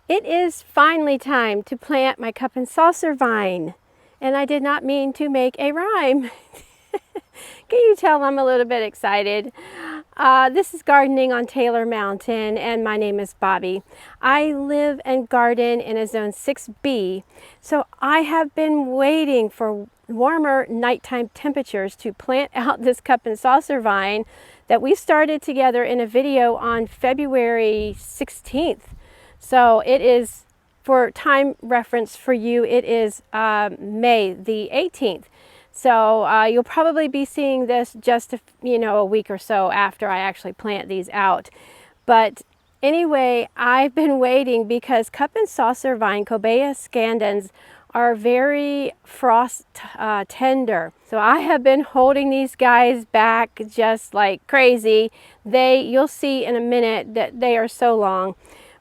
It is finally time to plant my cup and saucer vine. And I did not mean to make a rhyme. Can you tell I'm a little bit excited? This is Gardening on Taylor Mountain, and my name is Bobby. I live and garden in a zone 6B, so I have been waiting for warmer nighttime temperatures to plant out this cup and saucer vine that we started together in a video on February 16th. So it is, for time reference for you, it is May the 18th. So you'll probably be seeing this just a week or so after I actually plant these out. But anyway, I've been waiting because cup and saucer vine, Cobaea Scandens, are very frost tender. So I have been holding these guys back just like crazy. You'll see in a minute that they are so long.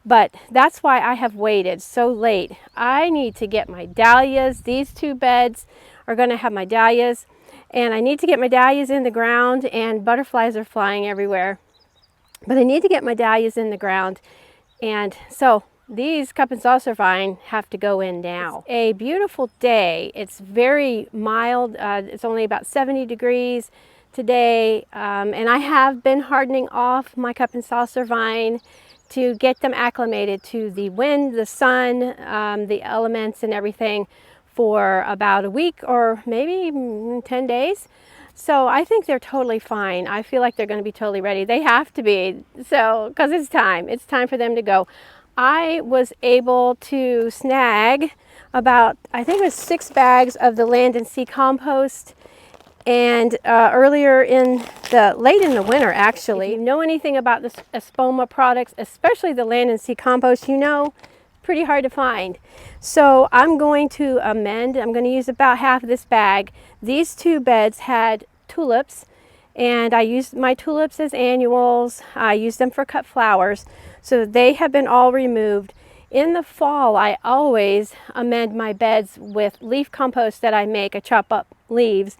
But that's why I have waited so late. I need to get my dahlias. These two beds are going to have my dahlias, and I need to get my dahlias in the ground, and butterflies are flying everywhere. But I need to get my dahlias in the ground, and so these cup and saucer vine have to go in now. It's a beautiful day. It's very mild. It's only about 70 degrees today, and I have been hardening off my cup and saucer vine to get them acclimated to the wind, the sun, the elements and everything for about a week or maybe 10 days. So I think they're totally fine. I feel like they're going to be totally ready. They have to be, so because it's time for them to go. I was able to snag about, I think it was 6 bags of the land and sea compost, and earlier late in the winter, actually. If you know anything about the Espoma products, especially the land and sea compost, you know, pretty hard to find. So I'm going to amend. I'm going to use about half of this bag. These two beds had tulips, and I used my tulips as annuals. I used them for cut flowers, so they have been all removed. In the fall, I always amend my beds with leaf compost that I make. I chop up leaves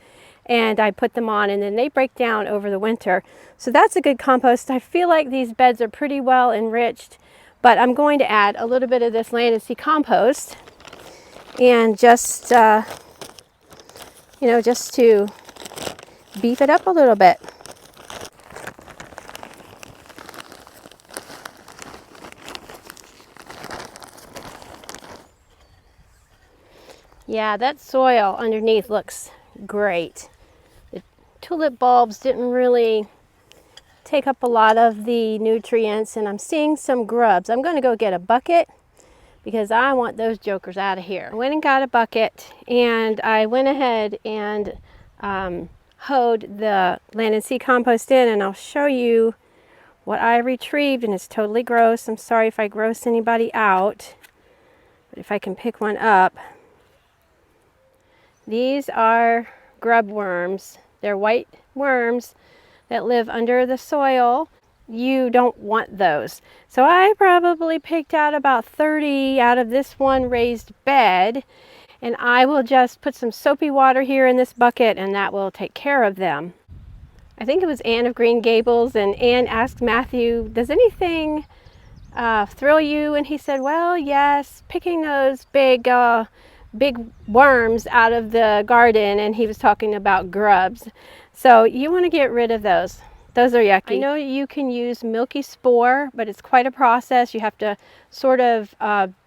and I put them on, and then they break down over the winter. So that's a good compost. I feel like these beds are pretty well enriched, but I'm going to add a little bit of this land and sea compost, and just just to beef it up a little bit. Yeah, that soil underneath looks great. The tulip bulbs didn't really take up a lot of the nutrients, and I'm seeing some grubs. I'm going to go get a bucket because I want those jokers out of here. I went and got a bucket, and I went ahead and hoed the land and sea compost in, and I'll show you what I retrieved, and it's totally gross. I'm sorry if I gross anybody out, but if I can pick one up. These are grub worms. They're white worms that live under the soil. You don't want those. So I probably picked out about 30 out of this one raised bed, and I will just put some soapy water here in this bucket, and that will take care of them. I think it was Anne of Green Gables, and Anne asked Matthew, does anything thrill you? And he said, well, yes, picking those big worms out of the garden, and he was talking about grubs. So you want to get rid of those. Those are yucky. I know you can use milky spore, but it's quite a process. You have to sort of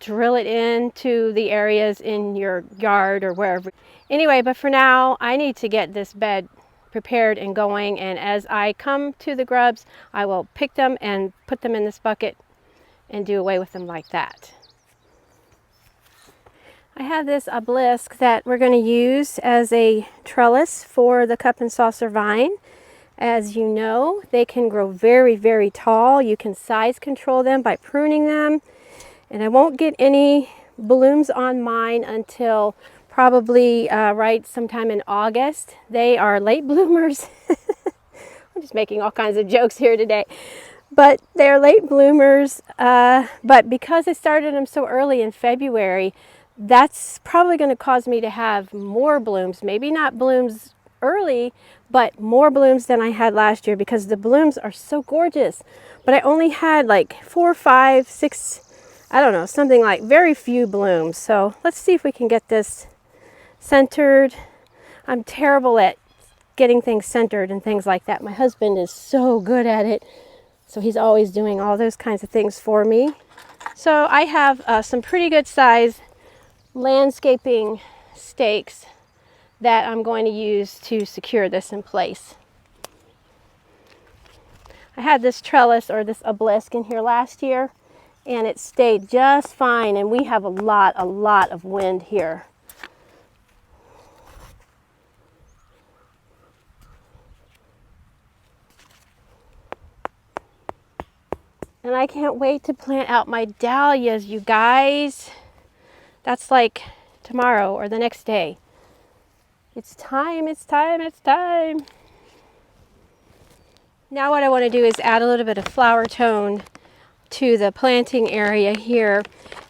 drill it into the areas in your yard or wherever. Anyway, but for now, I need to get this bed prepared and going, and as I come to the grubs, I will pick them and put them in this bucket and do away with them like that. I have this obelisk that we're going to use as a trellis for the cup and saucer vine. As you know, they can grow very, very tall. You can size control them by pruning them. And I won't get any blooms on mine until probably right sometime in August. They are late bloomers. I'm just making all kinds of jokes here today. But they're late bloomers. But because I started them so early in February, that's probably going to cause me to have more blooms. Maybe not blooms early, but more blooms than I had last year, because the blooms are so gorgeous. But I only had like 4, 5, 6 I don't know, something like very few blooms. So let's see if we can get this centered. I'm terrible at getting things centered and things like that. My husband is so good at it. So he's always doing all those kinds of things for me. So I have some pretty good size landscaping stakes that I'm going to use to secure this in place. I had this trellis or this obelisk in here last year and it stayed just fine, and we have a lot of wind here. And I can't wait to plant out my dahlias, you guys. That's like tomorrow or the next day. It's time, it's time, it's time. Now what I want to do is add a little bit of flower tone to the planting area here.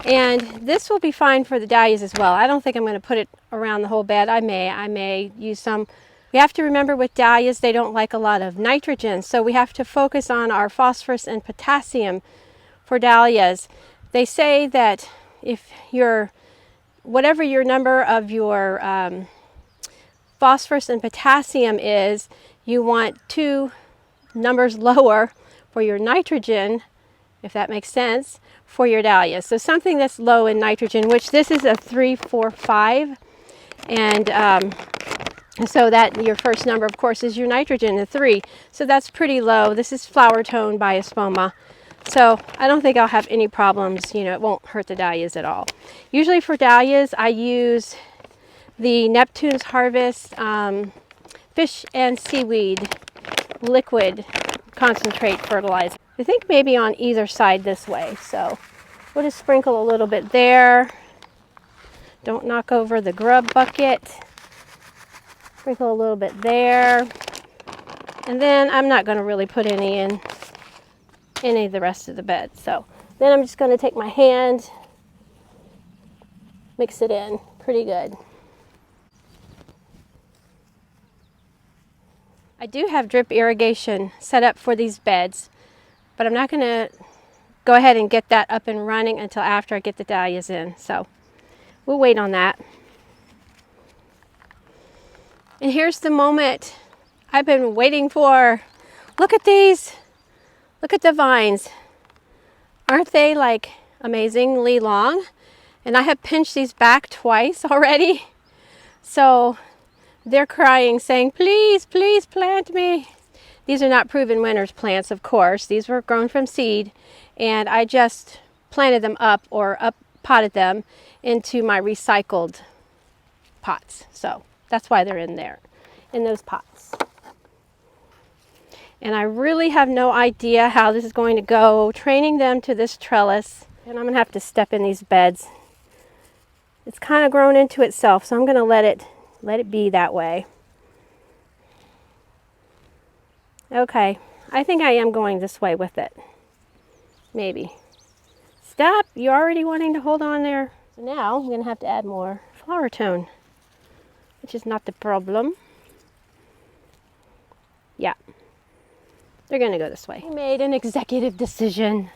And this will be fine for the dahlias as well. I don't think I'm going to put it around the whole bed. I may use some. We have to remember with dahlias, they don't like a lot of nitrogen. So we have to focus on our phosphorus and potassium for dahlias. They say that if whatever your number of your phosphorus and potassium is, you want 2 numbers lower for your nitrogen, if that makes sense, for your dahlias. So something that's low in nitrogen, which this is a 3, 4, 5, and so that your first number, of course, is your nitrogen, a 3. So that's pretty low. This is Flower Tone by Espoma. So I don't think I'll have any problems. You know, it won't hurt the dahlias at all. Usually for dahlias, I use the Neptune's Harvest fish and seaweed liquid concentrate fertilizer. I think maybe on either side this way. So we'll just sprinkle a little bit there. Don't knock over the grub bucket. Sprinkle a little bit there. And then I'm not going to really put any in any of the rest of the bed. So then I'm just going to take my hand, mix it in pretty good. I do have drip irrigation set up for these beds, but I'm not going to go ahead and get that up and running until after I get the dahlias in. So we'll wait on that. And here's the moment I've been waiting for. Look at these. Look at the vines. Aren't they like amazingly long? And I have pinched these back twice already. So they're crying, saying, please, please plant me. These are not proven winners plants, of course. These were grown from seed, and I just planted them up or potted them into my recycled pots. So that's why they're in there, in those pots. And I really have no idea how this is going to go, training them to this trellis. And I'm going to have to step in these beds. It's kind of grown into itself, so I'm going to let it be that way. Okay, I think I am going this way with it. Maybe. Stop, you're already wanting to hold on there. So now I'm going to have to add more flower tone, which is not the problem. Yeah, they're going to go this way. I made an executive decision.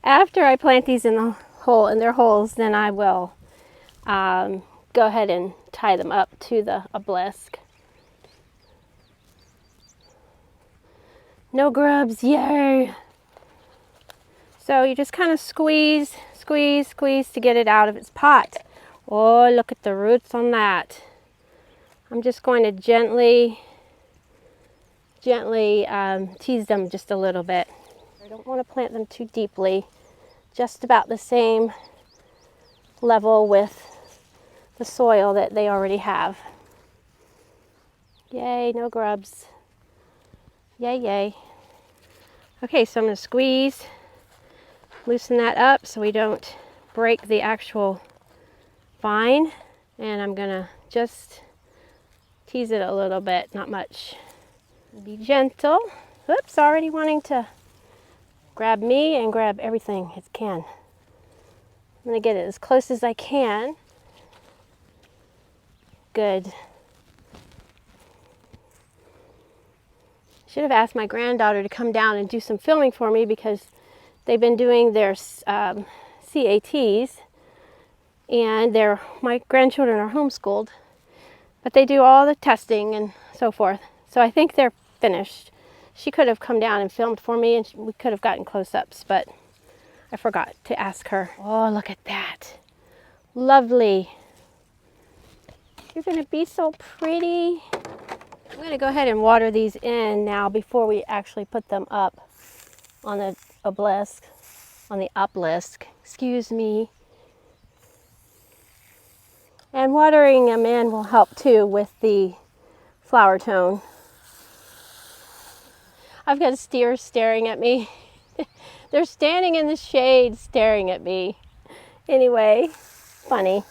After I plant these in their holes, then I will go ahead and tie them up to the obelisk. No grubs, yay! So you just kind of squeeze, squeeze, squeeze to get it out of its pot. Oh, look at the roots on that. I'm just going to gently tease them just a little bit. I don't want to plant them too deeply. Just about the same level with the soil that they already have. Yay, no grubs. Yay, yay. Okay, so I'm going to squeeze, loosen that up so we don't break the actual vine. And I'm going to just tease it a little bit, not much. Be gentle. Oops, already wanting to grab me and grab everything it can. I'm going to get it as close as I can. Good. Should have asked my granddaughter to come down and do some filming for me because they've been doing their CATs, and my grandchildren are homeschooled, but they do all the testing and so forth. So I think they're finished. She could have come down and filmed for me, and we could have gotten close-ups, but I forgot to ask her. Oh, look at that. Lovely. You're going to be so pretty. I'm going to go ahead and water these in now before we actually put them up on the obelisk, excuse me. And watering them in will help too with the flower tone. I've got steers staring at me. They're standing in the shade staring at me. Anyway, funny.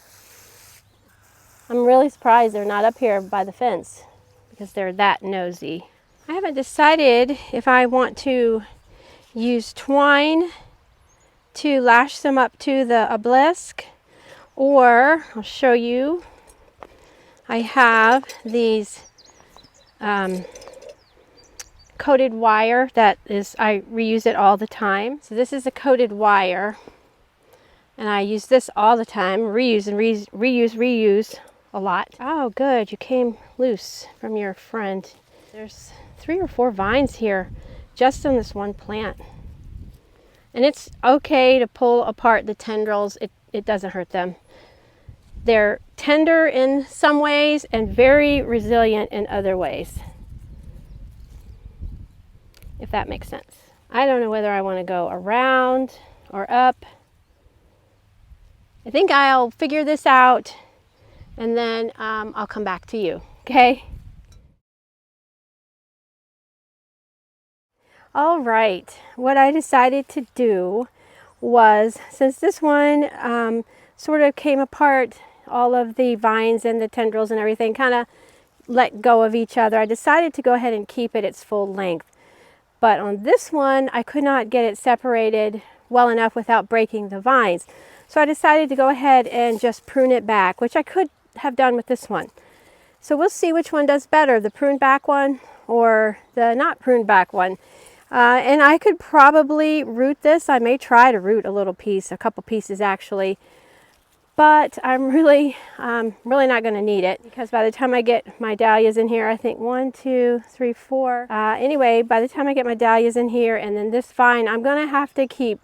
I'm really surprised they're not up here by the fence because they're that nosy. I haven't decided if I want to use twine to lash them up to the obelisk, or I'll show you. I have these coated wire that I reuse it all the time. So this is a coated wire, and I use this all the time. Reuse and reuse a lot. Oh, good, you came loose from your friend. There's 3 or 4 vines here just on this one plant. And it's okay to pull apart the tendrils. It doesn't hurt them. They're tender in some ways and very resilient in other ways, if that makes sense. I don't know whether I want to go around or up. I think I'll figure this out, and then I'll come back to you, okay? All right, what I decided to do was, since this one sort of came apart, all of the vines and the tendrils and everything kind of let go of each other, I decided to go ahead and keep it its full length. But on this one, I could not get it separated well enough without breaking the vines. So I decided to go ahead and just prune it back, which I could have done with this one. So we'll see which one does better, the pruned back one or the not pruned back one. And I could probably root this. I may try to root a little piece, a couple pieces actually. But I'm really not going to need it, because by the time I get my dahlias in here, I think 1, 2, 3, 4. Anyway, by the time I get my dahlias in here and then this vine, I'm going to have to keep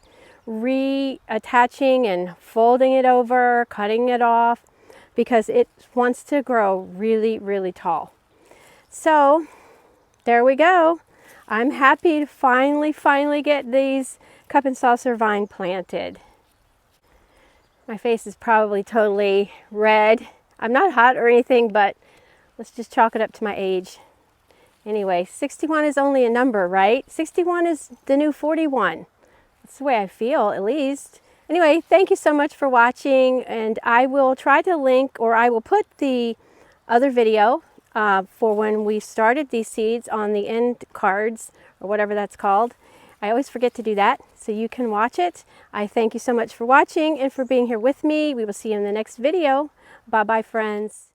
reattaching and folding it over, cutting it off, because it wants to grow really, really tall. So there we go. I'm happy to finally get these cup and saucer vine planted. My face is probably totally red. I'm not hot or anything, but let's just chalk it up to my age. Anyway, 61 is only a number, right? 61 is the new 41. That's the way I feel, at least. Anyway, thank you so much for watching, and I will try to link, or I will put the other video for when we started these seeds on the end cards, or whatever that's called. I always forget to do that, so you can watch it. I thank you so much for watching and for being here with me. We will see you in the next video. Bye-bye, friends.